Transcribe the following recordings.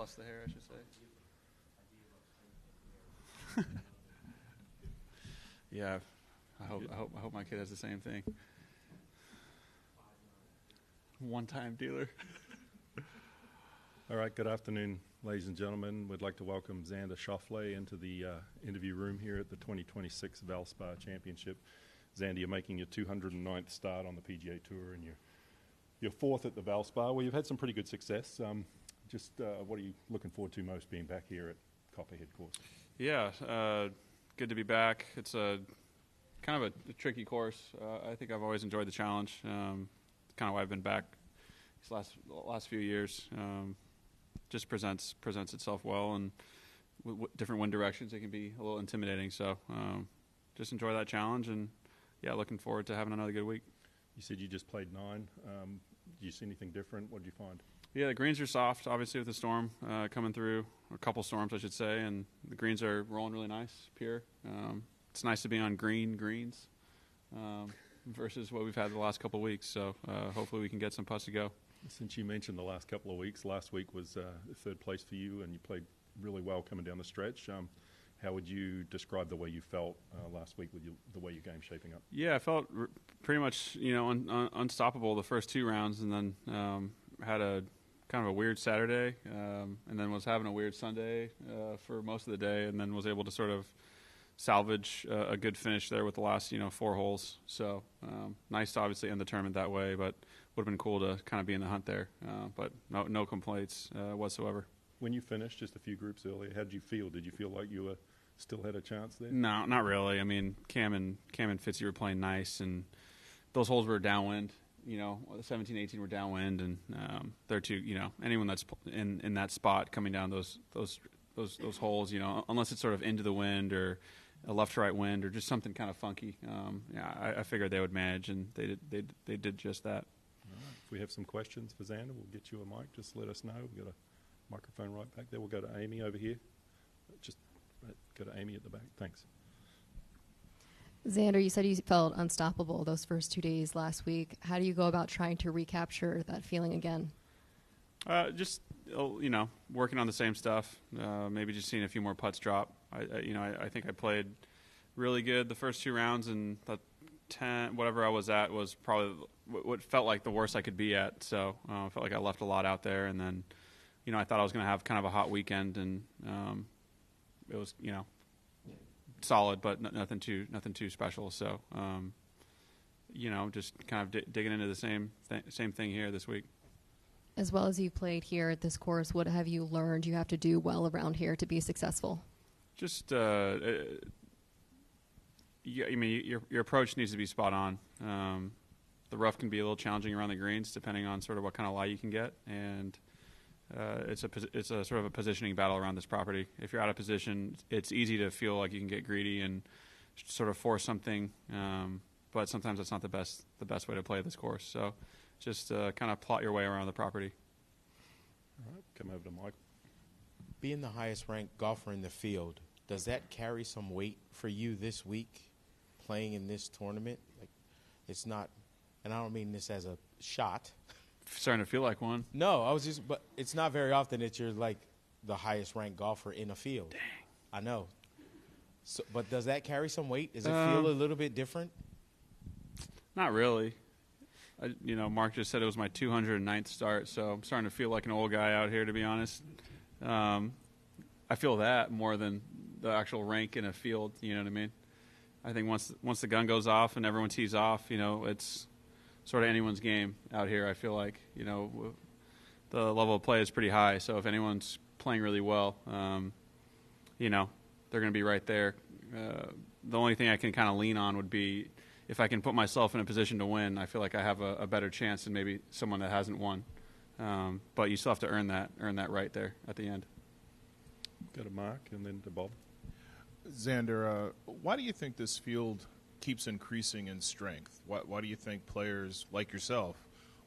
plus the hair, I should say. Yeah, I hope my kid has the same thing. One-time dealer. All right, good afternoon, ladies and gentlemen. We'd like to welcome Xander Schauffele into the interview room here at the 2026 Valspar Championship. Xander, you're making your 209th start on the PGA Tour, and you're fourth at the Valspar, where you've had some pretty good success. What are you looking forward to most being back here at Copperhead Course? Yeah, good to be back. It's a kind of a tricky course. I think I've always enjoyed the challenge. Kind of why I've been back these last few years. Just presents itself well, and different wind directions, it can be a little intimidating. So just enjoy that challenge, and yeah, looking forward to having another good week. You said you just played 9. Do you see anything different? What did you find? Yeah, the greens are soft, obviously, with the storm coming through, a couple storms, I should say, and the greens are rolling really nice, pure. It's nice to be on green greens versus what we've had the last couple of weeks, so hopefully we can get some putts to go. Since you mentioned the last couple of weeks, last week was the third place for you, and you played really well coming down the stretch. How would you describe the way you felt last week with the way your game's shaping up? Yeah, I felt pretty much unstoppable the first 2 rounds, and then had a kind of a weird Saturday, and then was having a weird Sunday for most of the day, and then was able to sort of salvage a good finish there with the last 4 holes. So nice to obviously end the tournament that way, but would have been cool to kind of be in the hunt there. But no complaints whatsoever. When you finished just a few groups earlier, how did you feel? Did you feel like you still had a chance there? No, not really. I mean, Cam and Fitzy were playing nice, and those holes were downwind. 17, 18 were downwind, and they're too. Anyone that's in that spot coming down those holes, unless it's sort of into the wind or a left to right wind or just something kind of funky. I figured they would manage, and they did just that. All right. If we have some questions for Xander, we'll get you a mic. Just let us know. We've got a microphone right back there. We'll go to Amy over here. Just go to Amy at the back. Thanks. Xander, you said you felt unstoppable those first 2 days last week. How do you go about trying to recapture that feeling again? Just working on the same stuff. Maybe just seeing a few more putts drop. I think I played really good the first 2 rounds, and the 10 whatever I was at was probably what felt like the worst I could be at. So I felt like I left a lot out there, and then I thought I was going to have kind of a hot weekend, and it was solid, but nothing too special. So just kind of digging into the same thing here this week. As well as you played here at this course, what have you learned you have to do well around here to be successful? Just your approach needs to be spot on. The rough can be a little challenging around the greens, depending on sort of what kind of lie you can get, and it's a sort of a positioning battle around this property. If you're out of position, it's easy to feel like you can get greedy and sort of force something, but sometimes that's not the best way to play this course. So just kind of plot your way around the property. All right, come over to Mike. Being the highest ranked golfer in the field, does that carry some weight for you this week, playing in this tournament? Like, it's not, and I don't mean this as a shot. Starting to feel like one. No, but it's not very often that you're like the highest ranked golfer in a field. Dang. I know. So, but does that carry some weight? Does it feel a little bit different? Not really. Mark just said it was my 209th start, so I'm starting to feel like an old guy out here, to be honest. I feel that more than the actual rank in a field, you know what I mean? I think once the gun goes off and everyone tees off, it's sort of anyone's game out here. I feel like, the level of play is pretty high, so if anyone's playing really well, they're going to be right there. The only thing I can kind of lean on would be if I can put myself in a position to win, I feel like I have a better chance than maybe someone that hasn't won. But you still have to earn that right there at the end. Go to Mark and then to Bob. Xander, why do you think this field keeps increasing in strength? Why do you think players like yourself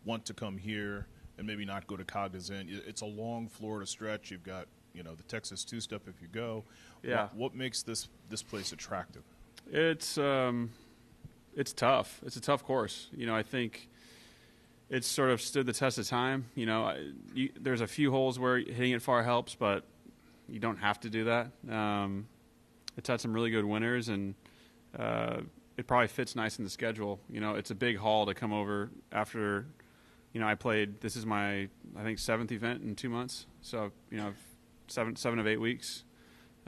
want to come here and maybe not go to Cognizant? It's a long Florida stretch. You've got the Texas two-step if you go. Yeah. What makes this place attractive? It's tough. It's a tough course. I think it's sort of stood the test of time. There's a few holes where hitting it far helps, but you don't have to do that. It's had some really good winners, and it probably fits nice in the schedule. It's a big haul to come over after, I played, this is my, I think, 7th event in 2 months. So, 7 of 8 weeks.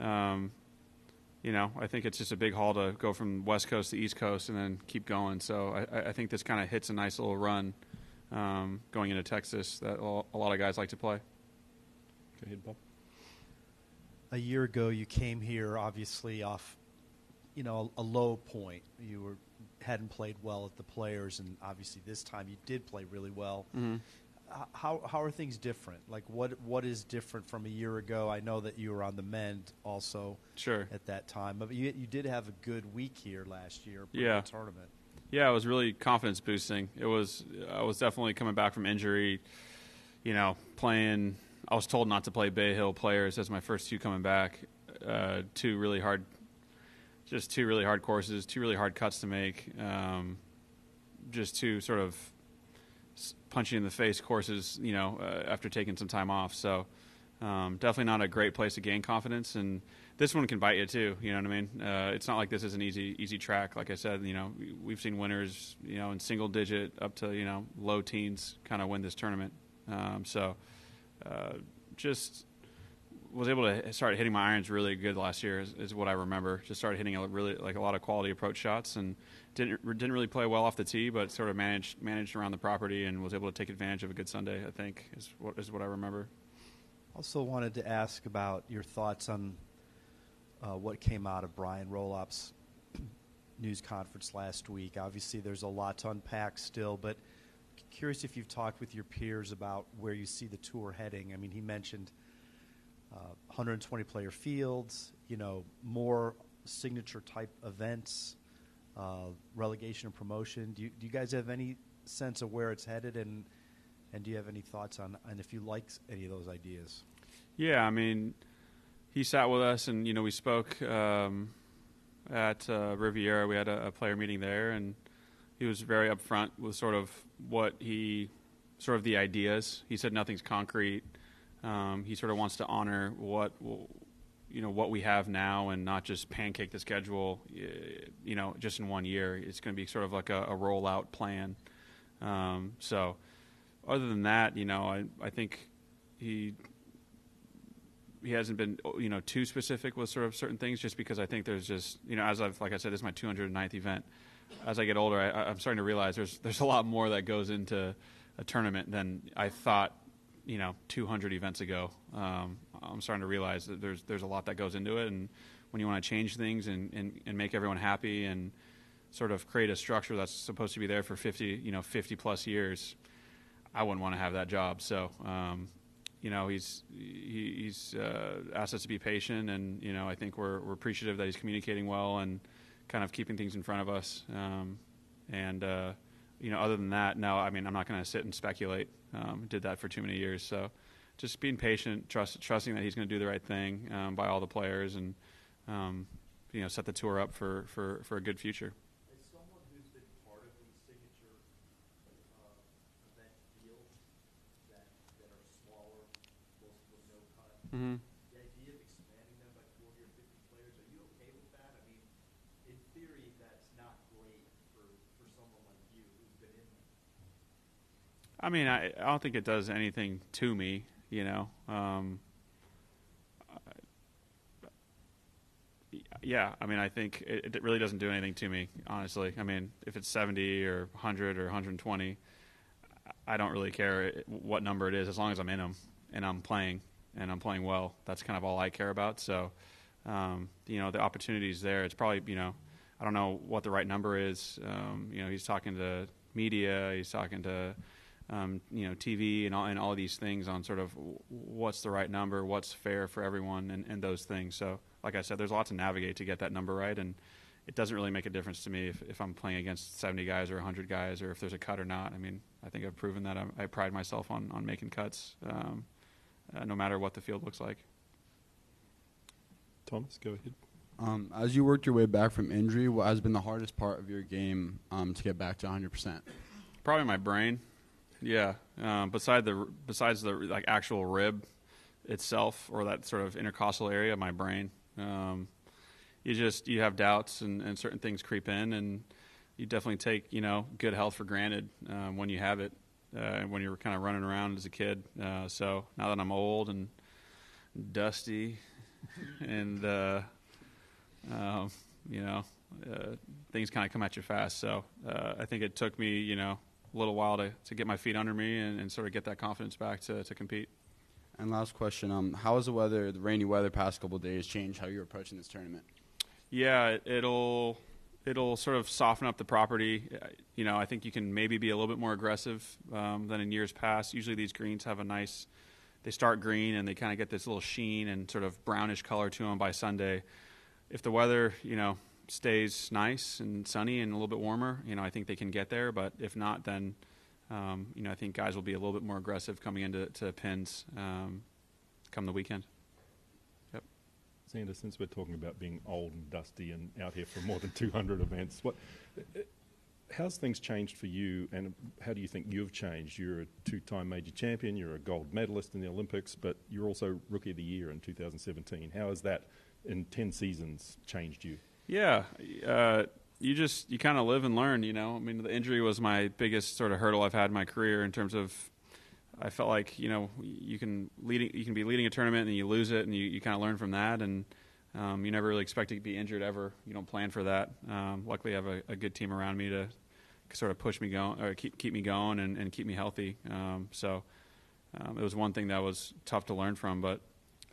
I think it's just a big haul to go from West Coast to East Coast and then keep going. So I think this kind of hits a nice little run going into Texas that a lot of guys like to play. Go ahead, Bob. A year ago, you came here obviously off, a low point. You hadn't played well at the Players, and obviously this time you did play really well. Mm-hmm. How are things different? Like what is different from a year ago? I know that you were on the mend also. Sure. At that time, but you did have a good week here last year. Yeah. The tournament. Yeah, it was really confidence boosting. I was definitely coming back from injury. Playing. I was told not to play Bay Hill Players as my first 2 coming back. 2 really hard courses, 2 really hard cuts to make. Just 2 sort of punch you in the face courses, after taking some time off. So definitely not a great place to gain confidence. And this one can bite you too. You know what I mean? It's not like this is an easy track. Like I said, we've seen winners, in single digit up to, low teens kind of win this tournament. Just was able to start hitting my irons really good last year is what I remember. Just started hitting a lot of quality approach shots, and didn't really play well off the tee, but sort of managed around the property and was able to take advantage of a good Sunday, I think, is what I remember. Also wanted to ask about your thoughts on what came out of Brian Rolop's news conference last week. Obviously, there's a lot to unpack still, but curious if you've talked with your peers about where you see the tour heading. I mean, he mentioned 120-player fields, more signature-type events, relegation and promotion. Do you guys have any sense of where it's headed, and do you have any thoughts on if you like any of those ideas? Yeah, I mean, he sat with us, and, we spoke at Riviera. We had a player meeting there, and he was very upfront with sort of the ideas. He said nothing's concrete. He sort of wants to honor what we have now and not just pancake the schedule, just in 1 year. It's going to be sort of like a rollout plan. So other than that, I think he hasn't been, too specific with sort of certain things, just because I think there's just, like I said, this is my 209th event. As I get older, I'm starting to realize there's a lot more that goes into a tournament than I thought, 200 events ago. I'm starting to realize that there's a lot that goes into it, and when you want to change things and make everyone happy and sort of create a structure that's supposed to be there for 50 plus years, I wouldn't want to have that job. So, he's asked us to be patient, and I think we're appreciative that he's communicating well and kind of keeping things in front of us. Other than that, no, I mean, I'm not going to sit and speculate. Did that for too many years. So just being patient, trusting that he's going to do the right thing by all the players, and, set the tour up for a good future. As someone who's been part of these signature event fields that are smaller, with no cut, Mm-hmm. the idea of expanding them by 40 or 50 players, are you okay with that? I mean, in theory, that's not great for someone like you who's been in them. I mean, I don't think it does anything to me, Yeah, I mean, I think it really doesn't do anything to me, honestly. I mean, if it's 70 or 100 or 120, I don't really care what number it is, as long as I'm in them and I'm playing well. That's kind of all I care about. So, the opportunity's there. It's probably, I don't know what the right number is. He's talking to media, he's talking to TV and all of these things on sort of what's the right number, what's fair for everyone, and those things. So, like I said, there's a lot to navigate to get that number right, and it doesn't really make a difference to me if I'm playing against 70 guys or 100 guys, or if there's a cut or not. I mean, I think I've proven that I pride myself on making cuts, no matter what the field looks like. Thomas, go ahead. As you worked your way back from injury, what has been the hardest part of your game to get back to 100%? Probably my brain. Yeah. Besides the like actual rib itself, or that sort of intercostal area, my brain, you have doubts, and certain things creep in, and you definitely take good health for granted when you have it, when you're kind of running around as a kid. So now that I'm old and dusty, and things kind of come at you fast. So I think it took me a little while to get my feet under me and sort of get that confidence back to compete. And last question, how has the rainy weather past couple of days changed how you're approaching this tournament? Yeah, it'll sort of soften up the property. I think you can maybe be a little bit more aggressive than in years past. Usually these greens have they start green and they kind of get this little sheen and sort of brownish color to them by Sunday. If the weather, stays nice and sunny and a little bit warmer, I think they can get there. But if not, then, I think guys will be a little bit more aggressive coming into pins come the weekend. Yep. Xander, since we're talking about being old and dusty and out here for more than 200 events, how's things changed for you, and how do you think you've changed? You're a two-time major champion, you're a gold medalist in the Olympics, but you're also Rookie of the Year in 2017. How has that, in 10 seasons, changed you? Yeah, you kind of live and learn, I mean, the injury was my biggest sort of hurdle I've had in my career in terms of I felt like, you can be leading a tournament and you lose it, and you kind of learn from that, and you never really expect to be injured ever. You don't plan for that. Luckily, I have a good team around me to sort of push me going, or keep me going and keep me healthy. So it was one thing that was tough to learn from. But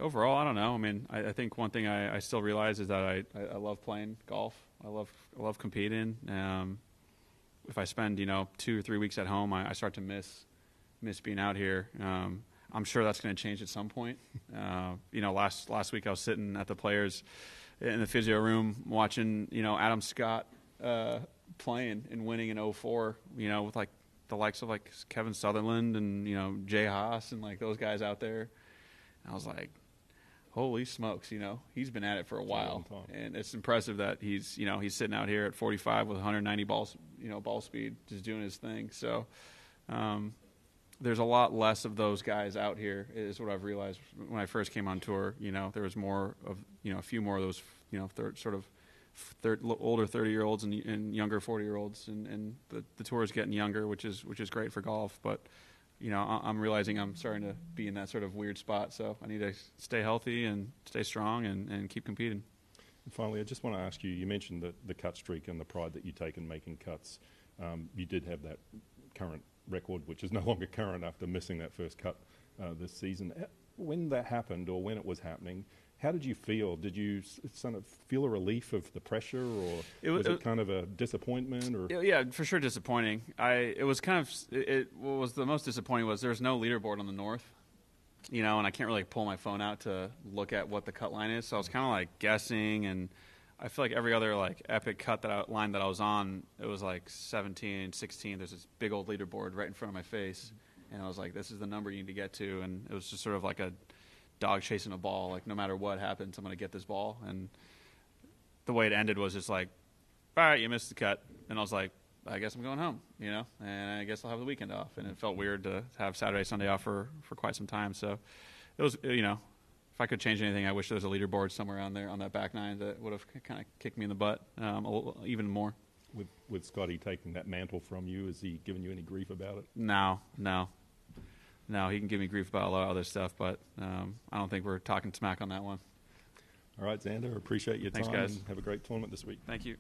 overall, I don't know. I mean, I think one thing I still realize is that I love playing golf. I love competing. If I spend 2 or 3 weeks at home, I start to miss being out here. I'm sure that's going to change at some point. Last week I was sitting at the Players in the physio room watching, Adam Scott playing and winning in 04, with like the likes of like Kevin Sutherland and, Jay Haas and like those guys out there. And I was like, holy smokes, he's been at it for a while. And it's impressive that he's sitting out here at 45 with 190 balls, ball speed, just doing his thing. So, there's a lot less of those guys out here, is what I've realized when I first came on tour. There was more of, a few more of those, older 30-year-olds and younger 40-year-olds, and the tour is getting younger, which is great for golf. But, I'm realizing I'm starting to be in that sort of weird spot. So I need to stay healthy and stay strong and keep competing. And finally, I just want to ask you, you mentioned the cut streak and the pride that you take in making cuts. You did have that current record, which is no longer current after missing that first cut this season. When that happened, or when it was happening, how did you feel? Did you sort of feel a relief of the pressure, or was it kind of a disappointment? Or yeah, for sure disappointing. What was the most disappointing was there's no leaderboard on the North, and I can't really pull my phone out to look at what the cut line is. So I was kind of like guessing, and I feel like every other like epic cut line that I was on, it was like 17, 16. There's this big old leaderboard right in front of my face, and I was like, "This is the number you need to get to." And it was just sort of like a dog chasing a ball. Like, no matter what happens, I'm going to get this ball. And the way it ended was just like, "All right, you missed the cut," and I was like, "I guess I'm going home," and I guess I'll have the weekend off. And it felt weird to have Saturday, Sunday off for quite some time. So it was, if I could change anything, I wish there was a leaderboard somewhere on there on that back nine that would have kind of kicked me in the butt even more. With Scotty taking that mantle from you, has he given you any grief about it? No. He can give me grief about a lot of other stuff, but I don't think we're talking smack on that one. All right, Xander, appreciate your Thanks, time. guys. And have a great tournament this week. Thank you.